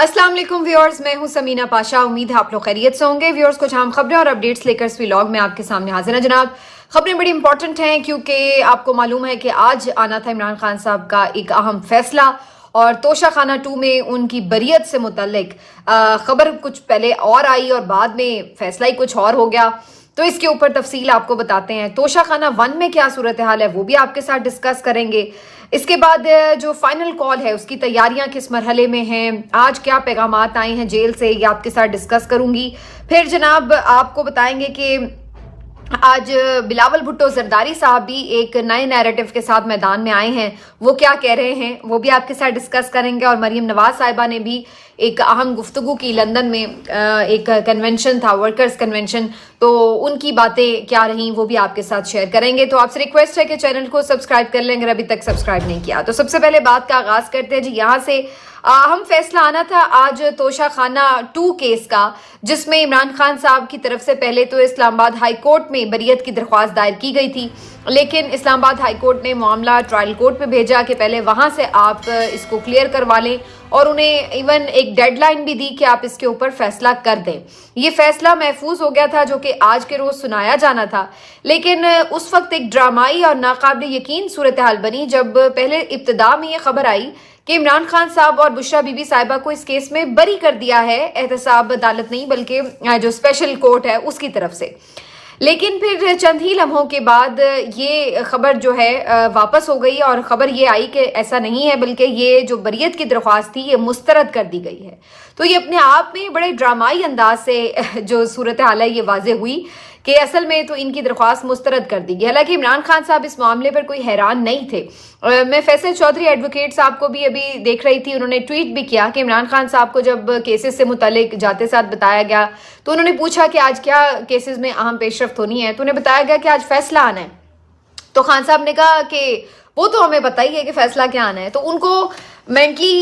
अस्सलाम वालेकुम व्यूअर्स, मैं हूं समीना पाशा। उम्मीद है आप लोग खैरियत से होंगे। व्यूअर्स, कुछ अहम खबरें और अपडेट्स लेकर इस व्लॉग में आपके सामने हाजिर है जनाब। खबरें बड़ी इंपॉर्टेंट हैं क्योंकि आपको मालूम है कि आज आना था इमरान खान साहब का एक अहम फैसला और तोशा खाना 2 में उनकी बरियत से मुतल्लिक खबर कुछ पहले और आई और बाद में फैसला ही कुछ और हो गया। तो इसके ऊपर तफसील आपको बताते हैं। तोशा खाना 1 में क्या सूरत हाल है वो भी आपके साथ डिस्कस करेंगे। इसके बाद जो फाइनल कॉल है उसकी तैयारियां किस मरहले में हैं, आज क्या पैगामात आए हैं जेल से, ये आपके साथ डिस्कस करूंगी। फिर जनाब आपको बताएंगे कि आज बिलावल भुट्टो जरदारी साहब भी एक नए नैरेटिव के साथ मैदान में आए हैं, वो क्या कह रहे हैं वो भी आपके साथ डिस्कस करेंगे। और मरियम नवाज साहिबा ने भी एक अहम गुफ्तगू की लंदन में, एक कन्वेंशन था, वर्कर्स कन्वेंशन, तो उनकी बातें क्या रही वो भी आपके साथ शेयर करेंगे। तो आपसे रिक्वेस्ट है कि चैनल को सब्सक्राइब कर लें अगर अभी तक सब्सक्राइब नहीं किया। तो सबसे पहले बात का आगाज करते हैं जी। यहाँ से अहम फैसला आना था आज तोशा खाना 2 केस का, जिसमें इमरान खान साहब की तरफ से पहले तो इस्लामाबाद हाई कोर्ट में बरियत की दरख्वास्त दायर की गई थी, लेकिन इस्लामाबाद हाई कोर्ट ने मामला ट्रायल कोर्ट पे भेजा कि पहले वहां से आप इसको क्लियर करवा लें और उन्हें इवन एक डेडलाइन भी दी कि आप इसके ऊपर फैसला कर दें। ये फैसला महफूज हो गया था जो कि आज के रोज सुनाया जाना था, लेकिन उस वक्त एक ड्रामाई और नाकाबिल यकीन सूरत हाल बनी जब पहले इब्तिदा में ये खबर आई कि इमरान खान साहब और बुशरा बीबी साहिबा को इस केस में बरी कर दिया है, एहतसाब अदालत नहीं बल्कि जो स्पेशल कोर्ट है उसकी तरफ से। लेकिन फिर चंद ही लम्हों के बाद ये खबर जो है वापस हो गई और खबर ये आई कि ऐसा नहीं है, बल्कि ये जो बरियत की दरख्वास्त थी ये मुस्तरद कर दी गई है। तो ये अपने आप में बड़े ड्रामाई अंदाज से जो सूरत हाल है ये वाज़ेह हुई कि असल में तो इनकी दरख्वास्त मुस्तरद कर दी गई। हालांकि इमरान खान साहब इस मामले पर कोई हैरान नहीं थे। मैं फैसल चौधरी एडवोकेट साहब को भी अभी देख रही थी, उन्होंने ट्वीट भी किया कि इमरान खान साहब को जब केसेस से मुतालिक जाते साथ बताया गया तो उन्होंने पूछा कि आज क्या केसेस में अहम पेशरफ्त होनी है, तो उन्हें बताया गया कि आज फैसला आना है। तो खान साहब ने कहा कि वो तो हमें पता ही है कि फैसला क्या आना है। तो उनको मेंटली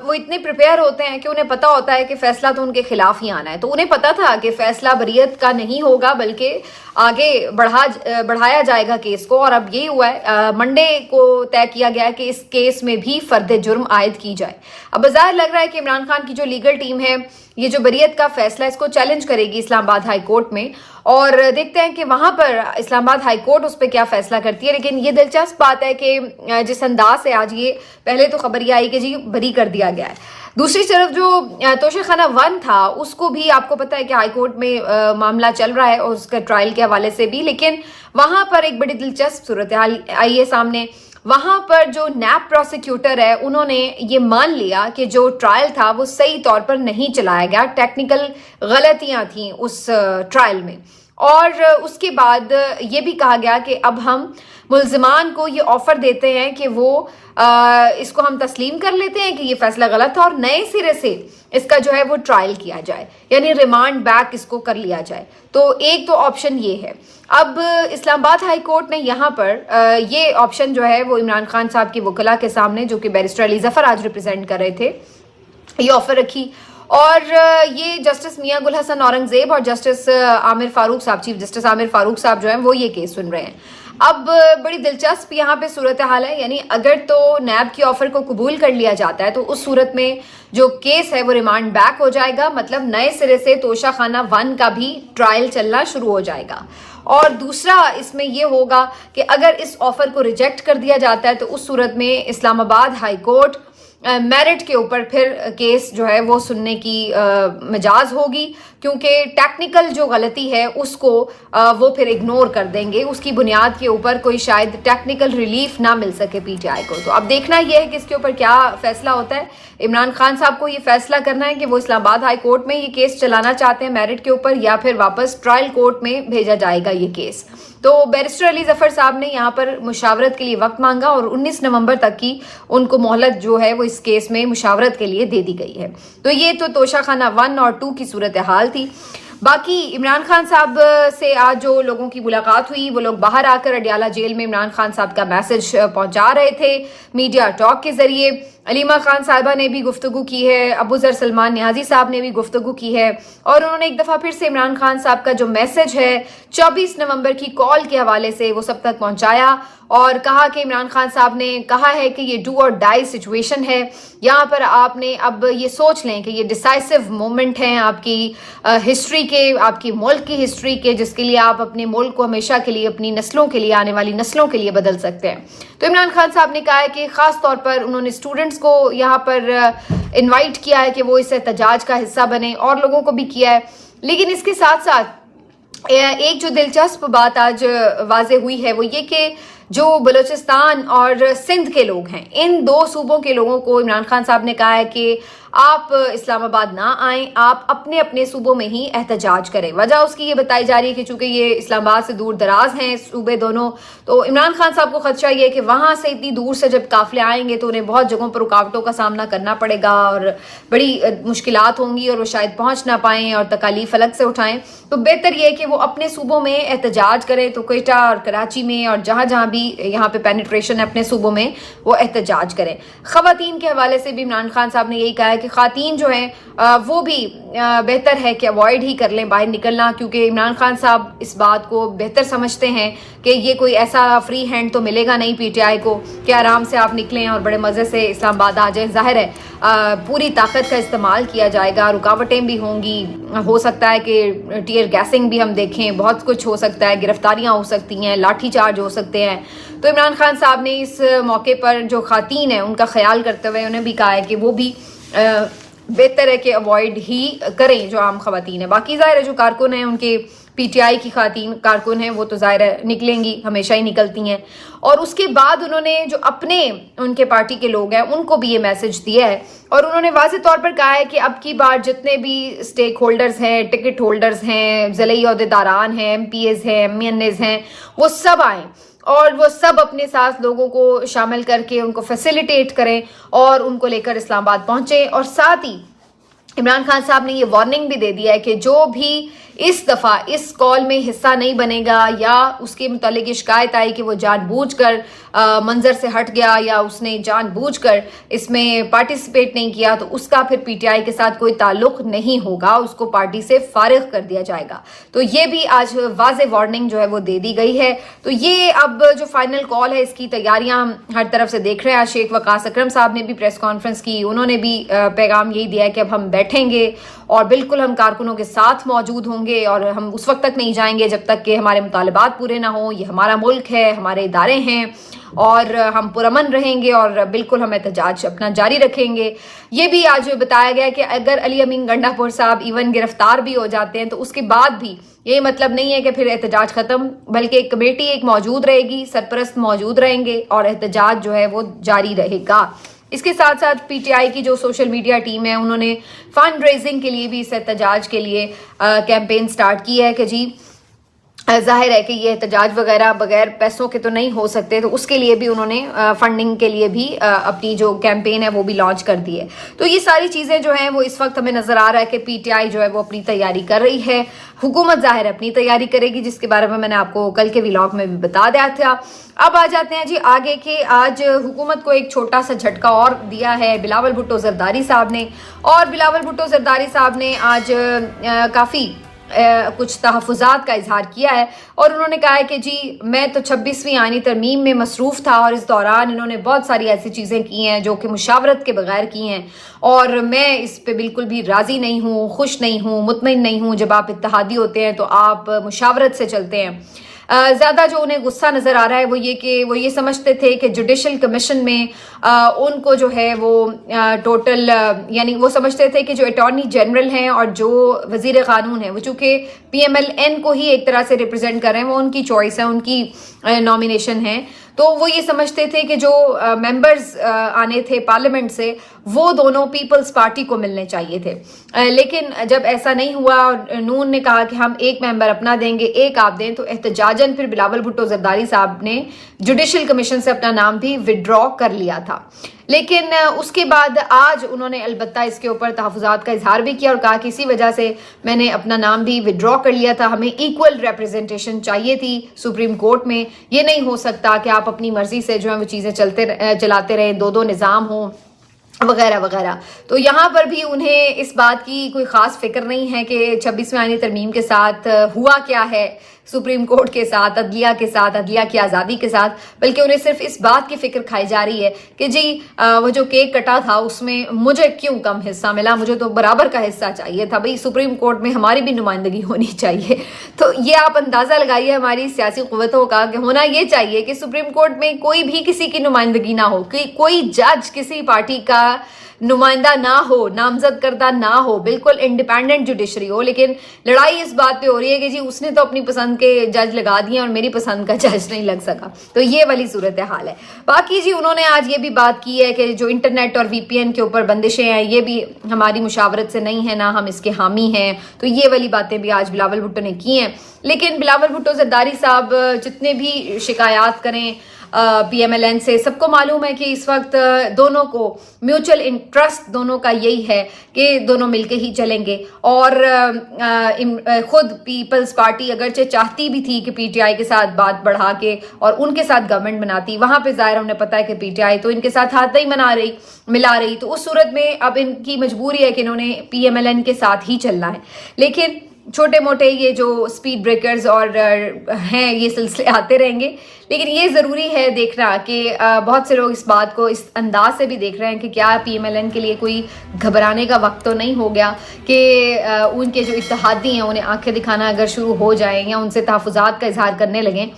वो इतने प्रिपेयर होते हैं कि उन्हें पता होता है कि फैसला तो उनके खिलाफ ही आना है। तो उन्हें पता था कि फैसला बरियत का नहीं होगा बल्कि आगे बढ़ाया जाएगा केस को, और अब ये हुआ है। मंडे को तय किया गया है कि इस केस में भी फर्द जुर्म आयद की जाए। अब बाजार लग रहा है कि इमरान खान की जो लीगल टीम है ये जो बरियत का फैसला इसको चैलेंज करेगी इस्लामाबाद हाई कोर्ट में, और देखते हैं कि वहां पर इस्लामाबाद हाई कोर्ट उस पर क्या फैसला करती है। लेकिन ये दिलचस्प बात है कि जिस अंदाज से आज ये पहले तो खबर ये आई कि जी बरी कर दिया गया है, दूसरी तरफ जो तोशा खाना 1 था उसको भी आपको पता है कि हाई कोर्ट में मामला चल रहा है और उसका ट्रायल के हवाले से भी, लेकिन वहां पर एक बड़ी दिलचस्प सूरत हाल आई है सामने। वहां पर जो नैब प्रोसिक्यूटर है उन्होंने ये मान लिया कि जो ट्रायल था वो सही तौर पर नहीं चलाया गया, टेक्निकल गलतियां थी उस ट्रायल में। और उसके बाद ये भी कहा गया कि अब हम मुल्जिमान को ये ऑफर देते हैं कि वो इसको हम तस्लीम कर लेते हैं कि ये फैसला गलत था और नए सिरे से इसका जो है वो ट्रायल किया जाए, यानी रिमांड बैक इसको कर लिया जाए। तो एक तो ऑप्शन ये है। अब इस्लामाबाद हाई कोर्ट ने यहाँ पर ये ऑप्शन जो है वो इमरान खान साहब की वकला के सामने, जो कि बैरिस्टर अली जफर आज रिप्रेजेंट कर रहे थे, ये ऑफर रखी। और ये जस्टिस मियां गुल हसन औरंगजेब और जस्टिस आमिर फारूक साहब, चीफ जस्टिस आमिर फारूक साहब जो हैं वो ये केस सुन रहे हैं। अब बड़ी दिलचस्प यहाँ पे सूरत हाल है, यानी अगर तो नैब की ऑफर को कबूल कर लिया जाता है तो उस सूरत में जो केस है वो रिमांड बैक हो जाएगा, मतलब नए सिरे से तोशा खाना 1 का भी ट्रायल चलना शुरू हो जाएगा। और दूसरा इसमें यह होगा कि अगर इस ऑफर को रिजेक्ट कर दिया जाता है तो उस सूरत में इस्लामाबाद हाई कोर्ट मेरिट के ऊपर फिर केस जो है वो सुनने की मजाज होगी, क्योंकि टेक्निकल जो गलती है उसको वो फिर इग्नोर कर देंगे, उसकी बुनियाद के ऊपर कोई शायद टेक्निकल रिलीफ ना मिल सके पीटीआई को। तो अब देखना यह है कि इसके ऊपर क्या फैसला होता है। इमरान खान साहब को ये फैसला करना है कि वो इस्लामाबाद हाई कोर्ट में ये केस चलाना चाहते हैं मेरिट के ऊपर, या फिर वापस ट्रायल कोर्ट में भेजा जाएगा ये केस। तो बैरिस्टर अली जफर साहब ने यहाँ पर मुशावरत के लिए वक्त मांगा और 19 नवंबर तक की उनको मोहलत जो है वो इस केस में मुशावरत के लिए दे दी गई है। तो ये तो तोशा खाना 1 और 2 की सूरत हाल थी। बाकी इमरान खान साहब से आज जो लोगों की मुलाकात हुई वो लोग बाहर आकर अडियाला जेल में इमरान खान साहब का मैसेज पहुंचा रहे थे मीडिया टॉक के जरिए। अलीमा खान साहिबा ने भी गुफ्तगू की है, अबू जर सलमान नियाजी साहब ने भी गुफ्तगू की है, और उन्होंने एक दफ़ा फिर से इमरान खान साहब का जो मैसेज है 24 नवंबर की कॉल के हवाले से वो सब तक पहुंचाया اور کہا کہ عمران خان صاحب نے کہا ہے کہ یہ ڈو اور ڈائی سچویشن ہے، یہاں پر آپ نے اب یہ سوچ لیں کہ یہ ڈیسائسو مومنٹ ہیں آپ کی ہسٹری کے، آپ کی ملک کی ہسٹری کے، جس کے لیے آپ اپنے ملک کو ہمیشہ کے لیے، اپنی نسلوں کے لیے، آنے والی نسلوں کے لیے بدل سکتے ہیں۔ تو عمران خان صاحب نے کہا ہے کہ خاص طور پر انہوں نے اسٹوڈنٹس کو یہاں پر انوائٹ کیا ہے کہ وہ اس احتجاج کا حصہ بنیں، اور لوگوں کو بھی کیا ہے، لیکن اس کے ساتھ ساتھ ایک جو دلچسپ بات آج واضح ہوئی ہے وہ یہ کہ جو بلوچستان اور سندھ کے لوگ ہیں، ان دو صوبوں کے لوگوں کو عمران خان صاحب نے کہا ہے کہ آپ اسلام آباد نہ آئیں، آپ اپنے اپنے صوبوں میں ہی احتجاج کریں۔ وجہ اس کی یہ بتائی جا رہی ہے کہ چونکہ یہ اسلام آباد سے دور دراز ہیں صوبے دونوں، تو عمران خان صاحب کو خدشہ یہ ہے کہ وہاں سے اتنی دور سے جب قافلے آئیں گے تو انہیں بہت جگہوں پر رکاوٹوں کا سامنا کرنا پڑے گا اور بڑی مشکلات ہوں گی اور وہ شاید پہنچ نہ پائیں اور تکالیف الگ سے اٹھائیں، تو بہتر یہ ہے کہ وہ اپنے صوبوں میں احتجاج کریں۔ تو کوئٹہ اور کراچی میں اور جہاں جہاں بھی یہاں پہ پینیٹریشن ہے اپنے صوبوں میں وہ احتجاج کریں۔ خواتین کے حوالے سے بھی عمران خان صاحب نے یہی کہا ہے کہ خواتین جو ہیں وہ بھی بہتر ہے کہ اوائڈ ہی کر لیں باہر نکلنا، کیونکہ عمران خان صاحب اس بات کو بہتر سمجھتے ہیں کہ یہ کوئی ایسا فری ہینڈ تو ملے گا نہیں پی ٹی آئی کو کہ آرام سے آپ نکلیں اور بڑے مزے سے اسلام آباد آ جائیں۔ ظاہر ہے پوری طاقت کا استعمال کیا جائے گا، رکاوٹیں بھی ہوں گی، ہو سکتا ہے کہ ٹیئر گیسنگ بھی ہم دیکھیں، بہت کچھ ہو سکتا ہے، گرفتاریاں ہو سکتی ہیں، لاٹھی چارج ہو سکتے ہیں۔ تو عمران خان صاحب نے اس موقع پر جو خواتین ہیں ان کا خیال کرتے ہوئے انہیں بھی کہا ہے کہ وہ بھی بہتر ہے کہ اوائڈ ہی کریں جو عام خواتین ہیں۔ باقی ظاہر ہے جو کارکن ہیں ان کے پی ٹی آئی کی خواتین کارکن ہیں وہ تو ظاہر ہے نکلیں گی، ہمیشہ ہی نکلتی ہیں۔ اور اس کے بعد انہوں نے جو اپنے ان کے پارٹی کے لوگ ہیں ان کو بھی یہ میسج دیا ہے، اور انہوں نے واضح طور پر کہا ہے کہ اب کی بار جتنے بھی اسٹیک ہولڈرز ہیں، ٹکٹ ہولڈرز ہیں، ضلعی عہدیداران ہیں، ایم پی ایز ہیں، ایم این ایز ہیں، وہ سب آئیں اور وہ سب اپنے ساتھ لوگوں کو شامل کر کے ان کو فیسیلیٹیٹ کریں اور ان کو لے کر اسلام آباد پہنچیں۔ اور ساتھ ہی عمران خان صاحب نے یہ وارننگ بھی دے دیا ہے کہ جو بھی اس دفعہ اس کال میں حصہ نہیں بنے گا یا اس کے متعلق شکایت آئی کہ وہ جان بوجھ کر منظر سے ہٹ گیا یا اس نے جان بوجھ کر اس میں پارٹیسپیٹ نہیں کیا، تو اس کا پھر پی ٹی آئی کے ساتھ کوئی تعلق نہیں ہوگا، اس کو پارٹی سے فارغ کر دیا جائے گا۔ تو یہ بھی آج واضح وارننگ جو ہے وہ دے دی گئی ہے۔ تو یہ اب جو فائنل کال ہے اس کی تیاریاں ہر طرف سے دیکھ رہے ہیں۔ شیخ وقاص اکرم صاحب نے بھی پریس کانفرنس کی، انہوں نے بھی پیغام یہی دیا ہے کہ اب ہم بیٹھیں گے اور بالکل ہم کارکنوں کے ساتھ موجود ہوں گے اور ہم اس وقت تک نہیں جائیں گے جب تک کہ ہمارے مطالبات پورے نہ ہوں۔ یہ ہمارا ملک ہے، ہمارے ادارے ہیں اور ہم پرامن رہیں گے اور بالکل ہم احتجاج اپنا جاری رکھیں گے۔ یہ بھی آج بتایا گیا کہ اگر علی امین گنڈا پور صاحب ایون گرفتار بھی ہو جاتے ہیں تو اس کے بعد بھی یہ مطلب نہیں ہے کہ پھر احتجاج ختم، بلکہ ایک کمیٹی ایک موجود رہے گی، سرپرست موجود رہیں گے اور احتجاج جو ہے وہ جاری رہے گا۔ اس کے ساتھ ساتھ پی ٹی آئی کی جو سوشل میڈیا ٹیم ہے انہوں نے فنڈ ریزنگ کے لیے بھی اس احتجاج کے لیے کیمپین سٹارٹ کی ہے کہ جی ظاہر ہے کہ یہ احتجاج وغیرہ بغیر پیسوں کے تو نہیں ہو سکتے، تو اس کے لیے بھی انہوں نے فنڈنگ کے لیے بھی اپنی جو کیمپین ہے وہ بھی لانچ کر دی ہے۔ تو یہ ساری چیزیں جو ہیں وہ اس وقت ہمیں نظر آ رہا ہے کہ پی ٹی آئی جو ہے وہ اپنی تیاری کر رہی ہے، حکومت ظاہر ہے اپنی تیاری کرے گی، جس کے بارے میں نے آپ کو کل کے ولاگ میں بھی بتا دیا تھا۔ اب آ جاتے ہیں جی آگے کہ آج حکومت کو ایک چھوٹا سا جھٹکا اور دیا ہے بلاول بھٹو زرداری صاحب نے، اور بلاول بھٹو زرداری صاحب نے آج کافی کچھ تحفظات کا اظہار کیا ہے، اور انہوں نے کہا ہے کہ جی میں تو 26ویں آئینی ترمیم میں مصروف تھا اور اس دوران انہوں نے بہت ساری ایسی چیزیں کی ہیں جو کہ مشاورت کے بغیر کی ہیں، اور میں اس پہ بالکل بھی راضی نہیں ہوں، خوش نہیں ہوں، مطمئن نہیں ہوں۔ جب آپ اتحادی ہوتے ہیں تو آپ مشاورت سے چلتے ہیں۔ زیادہ جو انہیں غصہ نظر آ رہا ہے وہ یہ کہ وہ یہ سمجھتے تھے کہ جوڈیشل کمیشن میں ان کو جو ہے وہ ٹوٹل یعنی وہ سمجھتے تھے کہ جو اٹارنی جنرل ہیں اور جو وزیر قانون ہیں وہ چونکہ پی ایم ایل این کو ہی ایک طرح سے ریپرزینٹ کر رہے ہیں، وہ ان کی چوائس ہے، ان کی نامینیشن ہے، تو وہ یہ سمجھتے تھے کہ جو ممبرز آنے تھے پارلیمنٹ سے وہ دونوں پیپلز پارٹی کو ملنے چاہیے تھے، لیکن جب ایسا نہیں ہوا اور نون نے کہا کہ ہم ایک ممبر اپنا دیں گے، ایک آپ دیں، تو احتجاجاً پھر بلاول بھٹو زرداری صاحب نے جوڈیشل کمیشن سے اپنا نام بھی وڈرا کر لیا تھا۔ لیکن اس کے بعد آج انہوں نے البتہ اس کے اوپر تحفظات کا اظہار بھی کیا اور کہا کہ اسی وجہ سے میں نے اپنا نام بھی وڈرا کر لیا تھا، ہمیں ایکول ریپرزنٹیشن چاہیے تھی سپریم کورٹ میں، یہ نہیں ہو سکتا کہ آپ اپنی مرضی سے جو ہے وہ چیزیں چلاتے رہیں، دو نظام ہوں وغیرہ وغیرہ۔ تو یہاں پر بھی انہیں اس بات کی کوئی خاص فکر نہیں ہے کہ 26ویں آئینی ترمیم کے ساتھ ہوا کیا ہے، सुप्रीम कोर्ट के साथ, अदलिया की आज़ादी के साथ, बल्कि उन्हें सिर्फ इस बात की फिक्र खाई जा रही है कि जी वो जो केक कटा था उसमें मुझे क्यों कम हिस्सा मिला, मुझे तो बराबर का हिस्सा चाहिए था, भाई सुप्रीम कोर्ट में हमारी भी नुमाइंदगी होनी चाहिए। तो ये आप अंदाज़ा लगाइए हमारी सियासी क़ुव्वतों का कि होना ये चाहिए कि सुप्रीम कोर्ट में कोई भी किसी की नुमाइंदगी ना हो, कि कोई जज किसी पार्टी का नुमाइंदा ना हो, नामजद करदा ना हो, बिल्कुल इंडिपेंडेंट जुडिशरी हो। लेकिन लड़ाई इस बात पे हो रही है कि जी उसने तो अपनी पसंद के जज लगा दिए और मेरी पसंद का जज नहीं लग सका। तो ये वाली सूरत हाल है। बाकी जी उन्होंने आज ये भी बात की है कि जो इंटरनेट और VPN के ऊपर बंदिशें हैं ये भी हमारी मुशावरत से नहीं है, ना हम इसके हामी हैं। तो ये वाली बातें भी आज बिलावल भुट्टो ने की हैं। लेकिन बिलावल भुट्टो जरदारी साहब जितने भी शिकायत करें PMLN से, सबको मालूम है कि इस वक्त दोनों को म्यूचुअल इंटरेस्ट दोनों का यही है कि दोनों मिलके ही चलेंगे। और खुद पीपल्स पार्टी अगरचे चाहती भी थी कि PTI के साथ बात बढ़ा के और उनके साथ गवर्नमेंट बनाती, वहां पे ज़ाहिर उन्हें पता है कि PTI तो इनके साथ हाथ ही मिला रही। तो उस सूरत में अब इनकी मजबूरी है कि इन्होंने PMLN के साथ ही चलना है। लेकिन छोटे मोटे ये जो स्पीड ब्रेकर्स और हैं ये सिलसिले आते रहेंगे। लेकिन ये ज़रूरी है देखना कि बहुत से लोग इस बात को इस अंदाज से भी देख रहे हैं कि क्या PMLN के लिए कोई घबराने का वक्त तो नहीं हो गया कि उनके जो इत्तेहादी हैं उन्हें आंखें दिखाना अगर शुरू हो जाए या उनसे तहफ़्फ़ुज़ात का इजहार करने लगें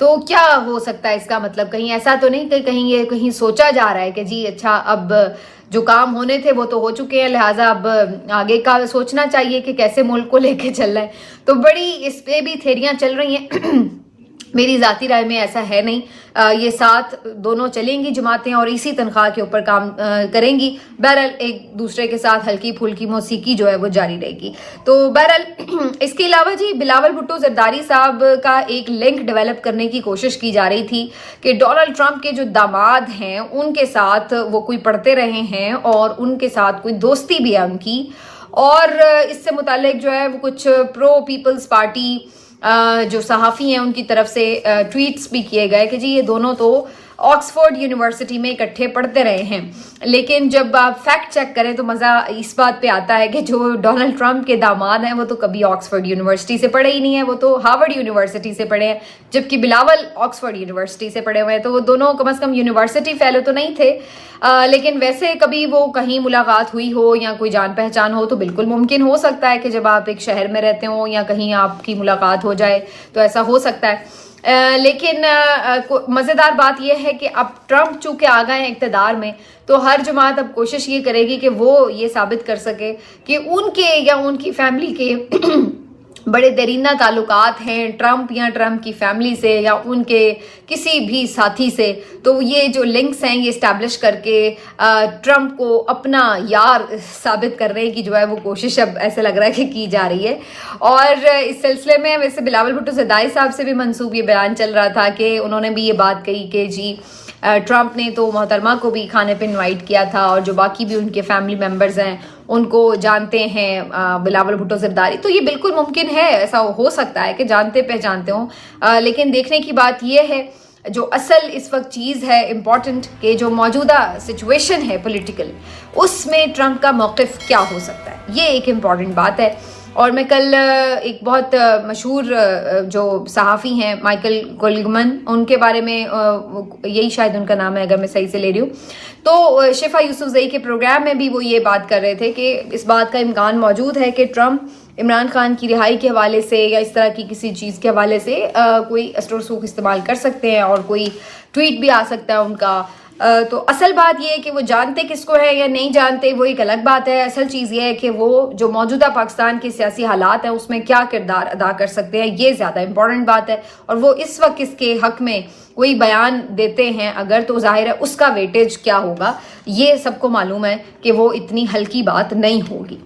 तो क्या हो सकता है इसका मतलब? कहीं ऐसा तो नहीं कि कहीं ये कहीं सोचा जा रहा है कि जी अच्छा अब जो काम होने थे वो तो हो चुके हैं, लिहाजा अब आगे का सोचना चाहिए कि कैसे मुल्क को लेके चल रहा है। तो बड़ी इस पे भी थेरियां चल रही हैं। मेरी ज़ाती राय में ऐसा है नहीं, ये साथ दोनों चलेंगी जमातें और इसी तनख्वाह के ऊपर काम करेंगी। बहरहाल एक दूसरे के साथ हल्की फुल्की मौसीकी जो है वो जारी रहेगी। तो बहरहाल इसके अलावा जी बिलावल भुट्टो जरदारी साहब का एक लिंक डेवलप करने की कोशिश की जा रही थी कि डोनाल्ड ट्रंप के जो दामाद हैं उनके साथ वो कोई पढ़ते रहे हैं और उनके साथ कोई दोस्ती भी है उनकी, और इससे मुतालिक जो है वो कुछ प्रो पीपल्स पार्टी जो सहाफ़ी हैं उनकी तरफ से ट्वीट्स भी किए गए कि जी ये दोनों तो ऑक्सफोर्ड यूनिवर्सिटी में इकट्ठे पढ़ते रहे हैं। लेकिन जब आप फैक्ट चेक करें तो मज़ा इस बात पे आता है कि जो डोनाल्ड ट्रंप के दामाद हैं वो तो कभी ऑक्सफोर्ड यूनिवर्सिटी से पढ़े ही नहीं है, वो तो हार्वर्ड यूनिवर्सिटी से पढ़े हैं, जबकि बिलावल ऑक्सफोर्ड यूनिवर्सिटी से पढ़े हुए हैं। तो वो दोनों कम से कम यूनिवर्सिटी फेलो तो नहीं थे, लेकिन वैसे कभी वो कहीं मुलाकात हुई हो या कोई जान पहचान हो तो बिल्कुल मुमकिन हो सकता है कि जब आप एक शहर में रहते हो या कहीं आपकी मुलाकात हो जाए तो ऐसा हो सकता है। लेकिन मज़ेदार बात यह है कि अब ट्रंप चूंकि आ गए हैं इक़्तिदार में तो हर जमात अब कोशिश ये करेगी कि वो ये साबित कर सके कि उनके या उनकी फैमिली के बड़े दरीना ताल्लुकात हैं ट्रंप या ट्रंप की फैमिली से या उनके किसी भी साथी से। तो ये जो लिंक्स हैं ये इस्टेब्लिश करके ट्रंप को अपना यार साबित करने की जो है वो कोशिश अब ऐसे लग रहा है कि की जा रही है। और इस सिलसिले में वैसे बिलावल भुट्टो जरदारी साहब से भी मंसूब ये बयान चल रहा था कि उन्होंने भी ये बात कही कि जी ट्रंप ने तो मोहतरमा को भी खाने पे इनवाइट किया था और जो बाकी भी उनके फैमिली मेम्बर्स हैं उनको जानते हैं बिलावल भुट्टो जरदारी। तो ये बिल्कुल मुमकिन है, ऐसा हो सकता है कि जानते पहचानते हों। लेकिन देखने की बात यह है जो असल इस वक्त चीज़ है इम्पॉर्टेंट कि जो मौजूदा सिचुएशन है पॉलिटिकल उसमें ट्रंप का मौक़िफ़ क्या हो सकता है, ये एक इम्पॉर्टेंट बात है। और मैं कल एक बहुत मशहूर जो सहाफ़ी हैं माइकल गोल्डमैन उनके बारे में यही शायद उनका नाम है अगर मैं सही से ले रही हूँ, तो शिफा यूसुफजई के प्रोग्राम में भी वो ये बात कर रहे थे कि इस बात का इम्कान मौजूद है कि ट्रंप इमरान खान की रिहाई के हवाले से या इस तरह की किसी चीज़ के हवाले से कोई अस्तर-सूख इस्तेमाल कर सकते हैं और कोई ट्वीट भी आ सकता है उनका। तो असल बात यह है कि वो जानते किसको है या नहीं जानते वो एक अलग बात है। असल चीज़ ये है कि वो जो मौजूदा पाकिस्तान के सियासी हालात हैं उसमें क्या किरदार अदा कर सकते हैं, ये ज़्यादा इम्पॉर्टेंट बात है। और वो इस वक्त इसके हक़ में कोई बयान देते हैं अगर तो ज़ाहिर है उसका वेटेज क्या होगा, ये सबको मालूम है कि वो इतनी हल्की बात नहीं होगी।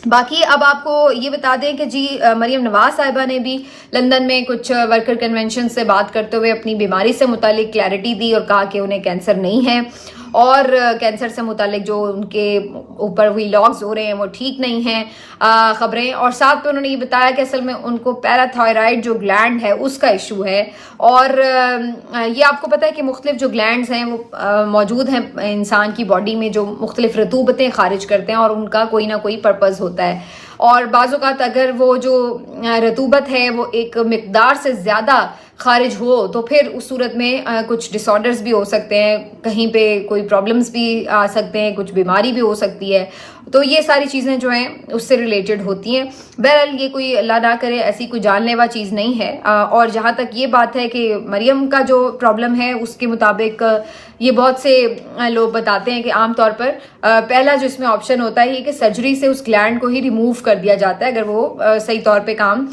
बाकी अब आपको ये बता दें कि जी मरियम नवाज साहिबा ने भी लंदन में कुछ वर्कर कन्वेंशन से बात करते हुए अपनी बीमारी से मुतालिक क्लैरिटी दी और कहा कि उन्हें कैंसर नहीं है और कैंसर से मुतालिक जो उनके ऊपर व्लॉग्स हो रहे हैं वो ठीक नहीं हैं ख़बरें। और साथ में उन्होंने ये बताया कि असल में उनको पैराथायराइड जो ग्लैंड है उसका इशू है। और ये आपको पता है कि मुख्तलिफ जो ग्लैंड्स हैं वो मौजूद हैं इंसान की बॉडी में जो मुख्तलिफ रतूबतें खारिज करते हैं और उनका कोई ना कोई पर्पज़ होता है। ہوتا ہے, اور بعض اوقات اگر وہ جو رطوبت ہے وہ ایک مقدار سے زیادہ خارج ہو تو پھر اس صورت میں کچھ ڈس آرڈرز بھی ہو سکتے ہیں, کہیں پہ کوئی پرابلمس بھی آ سکتے ہیں, کچھ بیماری بھی ہو سکتی ہے. تو یہ ساری چیزیں جو ہیں اس سے ریلیٹڈ ہوتی ہیں. بہرحال یہ کوئی اللہ نہ کرے ایسی کوئی جان لیوا چیز نہیں ہے. اور جہاں تک یہ بات ہے کہ مریم کا جو پرابلم ہے اس کے مطابق یہ بہت سے لوگ بتاتے ہیں کہ عام طور پر پہلا جو اس میں آپشن ہوتا ہے یہ کہ سرجری سے اس گلینڈ کو ہی ریموو کر دیا جاتا ہے اگر وہ صحیح طور پہ کام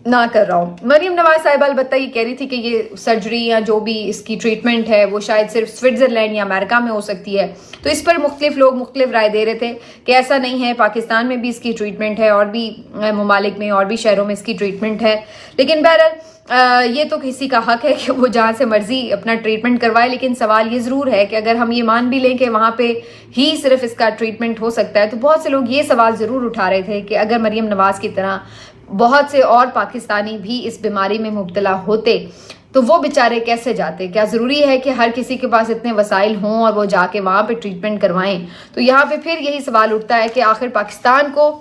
نہ کر رہا ہوں. مریم نواز صاحبہ البتہ یہ کہہ رہی تھی کہ یہ سرجری یا جو بھی اس کی ٹریٹمنٹ ہے وہ شاید صرف سوئٹزرلینڈ یا امریکہ میں ہو سکتی ہے. تو اس پر مختلف لوگ مختلف رائے دے رہے تھے کہ ایسا نہیں ہے, پاکستان میں بھی اس کی ٹریٹمنٹ ہے اور بھی ممالک میں اور بھی شہروں میں اس کی ٹریٹمنٹ ہے. لیکن بہرحال یہ تو کسی کا حق ہے کہ وہ جہاں سے مرضی اپنا ٹریٹمنٹ کروائے. لیکن سوال یہ ضرور ہے کہ اگر ہم یہ مان بھی لیں کہ وہاں پہ ہی صرف اس کا ٹریٹمنٹ ہو سکتا ہے تو بہت سے لوگ یہ سوال ضرور اٹھا رہے تھے کہ اگر مریم نواز کی طرح بہت سے اور پاکستانی بھی اس بیماری میں مبتلا ہوتے تو وہ بیچارے کیسے جاتے؟ کیا ضروری ہے کہ ہر کسی کے پاس اتنے وسائل ہوں اور وہ جا کے وہاں پہ ٹریٹمنٹ کروائیں؟ تو یہاں پہ پھر یہی سوال اٹھتا ہے کہ آخر پاکستان کو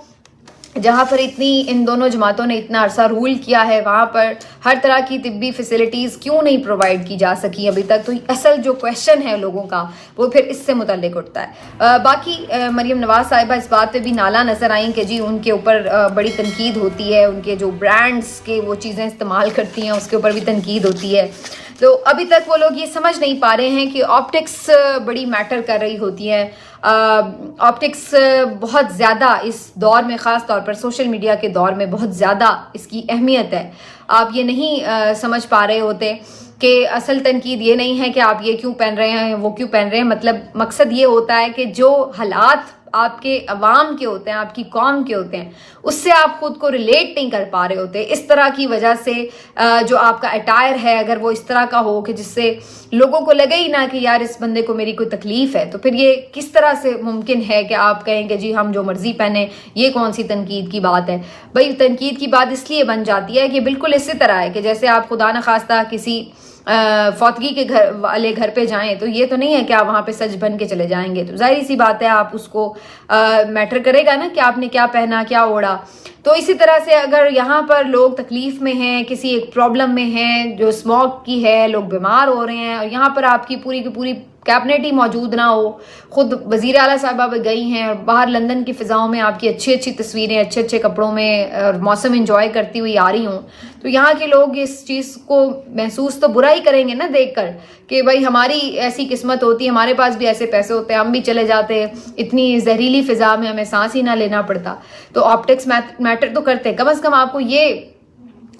جہاں پر ان دونوں جماعتوں نے اتنا عرصہ رول کیا ہے وہاں پر ہر طرح کی طبی فیسلٹیز کیوں نہیں پرووائڈ کی جا سکی ابھی تک؟ تو اصل جو کویشچن ہے لوگوں کا وہ پھر اس سے متعلق اٹھتا ہے. باقی مریم نواز صاحبہ اس بات پہ بھی نالا نظر آئیں کہ جی ان کے اوپر بڑی تنقید ہوتی ہے, ان کے جو برانڈز کے وہ چیزیں استعمال کرتی ہیں اس کے اوپر بھی تنقید ہوتی ہے. تو ابھی تک وہ لوگ یہ سمجھ نہیں پا رہے ہیں کہ آپٹکس بڑی میٹر کر رہی ہوتی ہے. آپٹکس بہت زیادہ اس دور میں, خاص طور پر سوشل میڈیا کے دور میں بہت زیادہ اس کی اہمیت ہے. آپ یہ نہیں سمجھ پا رہے ہوتے کہ اصل تنقید یہ نہیں ہے کہ آپ یہ کیوں پہن رہے ہیں وہ کیوں پہن رہے ہیں. مقصد یہ ہوتا ہے کہ جو حالات آپ کے عوام کے ہوتے ہیں, آپ کی قوم کے ہوتے ہیں, اس سے آپ خود کو ریلیٹ نہیں کر پا رہے ہوتے. اس طرح کی وجہ سے جو آپ کا اٹائر ہے اگر وہ اس طرح کا ہو کہ جس سے لوگوں کو لگے ہی نہ کہ یار اس بندے کو میری کوئی تکلیف ہے, تو پھر یہ کس طرح سے ممکن ہے کہ آپ کہیں کہ جی ہم جو مرضی پہنیں؟ یہ کون سی تنقید کی بات ہے بھائی؟ تنقید کی بات اس لیے بن جاتی ہے کہ بالکل اسی طرح ہے کہ جیسے آپ خدا نخواستہ کسی فوتگی کے گھر پہ جائیں تو یہ تو نہیں ہے کہ آپ وہاں پہ سج بن کے چلے جائیں گے. تو ظاہری سی بات ہے آپ اس کو میٹر کرے گا نا کہ آپ نے کیا پہنا, کیا اوڑھا. تو اسی طرح سے اگر یہاں پر لوگ تکلیف میں ہیں, کسی ایک پرابلم میں ہیں جو اسموک کی ہے, لوگ بیمار ہو رہے ہیں, اور یہاں پر آپ کی پوری کی پوری کیبنٹ ہی موجود نہ ہو, خود وزیر اعلیٰ صاحبہ گئی ہیں اور باہر لندن کی فضاؤں میں آپ کی اچھی اچھی تصویریں اچھے اچھے کپڑوں میں اور موسم انجوائے کرتی ہوئی آ رہی ہوں, تو یہاں کے لوگ اس چیز کو محسوس تو برا ہی کریں گے نا دیکھ کر کہ بھائی ہماری ایسی قسمت ہوتی ہے, ہمارے پاس بھی ایسے پیسے ہوتے ہیں, ہم بھی چلے جاتے, اتنی زہریلی فضا میں ہمیں سانس ہی نہ لینا پڑتا. تو آپٹکس میٹر تو کرتے, کم از کم آپ کو یہ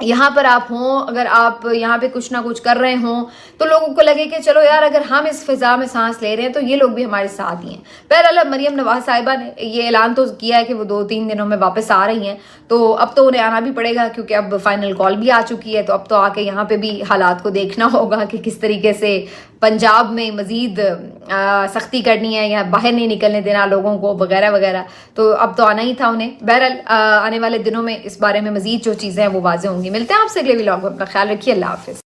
یہاں پر آپ ہوں, اگر آپ یہاں پہ کچھ نہ کچھ کر رہے ہوں تو لوگوں کو لگے کہ چلو یار اگر ہم اس فضا میں سانس لے رہے ہیں تو یہ لوگ بھی ہمارے ساتھ ہی ہیں. بہرحال مریم نواز صاحبہ نے یہ اعلان تو کیا ہے کہ وہ 2-3 دنوں میں واپس آ رہی ہیں, تو اب تو انہیں آنا بھی پڑے گا کیونکہ اب فائنل کال بھی آ چکی ہے. تو اب تو آ کے یہاں پہ بھی حالات کو دیکھنا ہوگا کہ کس طریقے سے پنجاب میں مزید سختی کرنی ہے یا باہر نہیں نکلنے دینا لوگوں کو وغیرہ وغیرہ. تو اب تو آنا ہی تھا انہیں. بہرحال آنے والے دنوں میں اس بارے میں مزید جو چیزیں ہیں وہ واضح ہوں گی. ملتے ہیں آپ سے اگلے ولاگ میں, اپنا خیال رکھیے, اللہ حافظ.